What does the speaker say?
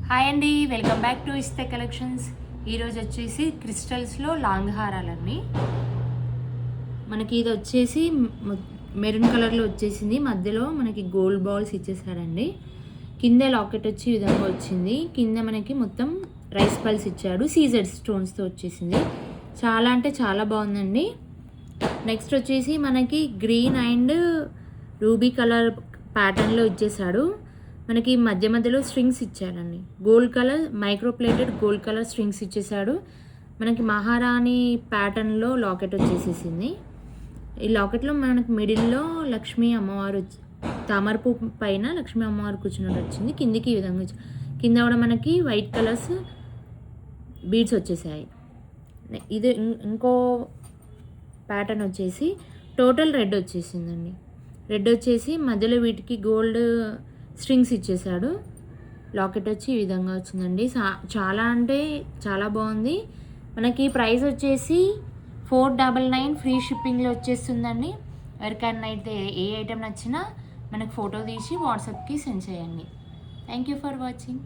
Hi అండి, welcome back to ఇస్తే collections. ఈరోజు వచ్చేసి క్రిస్టల్స్లో లాంగ్ హారాలన్నీ మనకి. ఇది వచ్చేసి మెరూన్ కలర్లో వచ్చేసింది. మధ్యలో మనకి గోల్డ్ బాల్స్ ఇచ్చేసాడండి. కింద లాకెట్ వచ్చి ఈ విధంగా వచ్చింది. కింద మనకి మొత్తం రైస్ పల్స్ ఇచ్చాడు. సీజెడ్ స్టోన్స్తో వచ్చేసింది. చాలా అంటే చాలా బాగుందండి. నెక్స్ట్ వచ్చేసి మనకి గ్రీన్ అండ్ రూబీ కలర్ ప్యాటర్న్లో ఇచ్చేసాడు. మనకి మధ్య మధ్యలో స్ట్రింగ్స్ ఇచ్చాడండి. Gold colour micro plated gold colour strings ఇచ్చేసాడు. మనకి మహారాణి ప్యాటర్న్లో లాకెట్ వచ్చేసేసింది. ఈ లాకెట్లో మనకి మిడిల్లో లక్ష్మీ అమ్మవారు తామరపు పైన లక్ష్మీ అమ్మవారు కూర్చున్నట్టు వచ్చింది. కిందికి ఈ విధంగా కింద కూడా మనకి వైట్ కలర్స్ బీడ్స్ వచ్చేసాయి. ఇది ఇంకో ప్యాటర్న్ వచ్చేసి టోటల్ రెడ్ వచ్చేసిందండి. రెడ్ వచ్చేసి మధ్యలో వీటికి గోల్డ్ స్ట్రింగ్స్ ఇచ్చేసాడు. లాకెట్ వచ్చి ఈ విధంగా వచ్చిందండి. చాలా అంటే చాలా బాగుంది. మనకి ప్రైస్ వచ్చేసి 499 ఫ్రీ షిప్పింగ్లో వచ్చేస్తుందండి. ఎవరికైనా అయితే ఏ ఐటెం నచ్చినా మనకు ఫోటో తీసి వాట్సాప్కి సెండ్ చేయండి. Thank you for watching.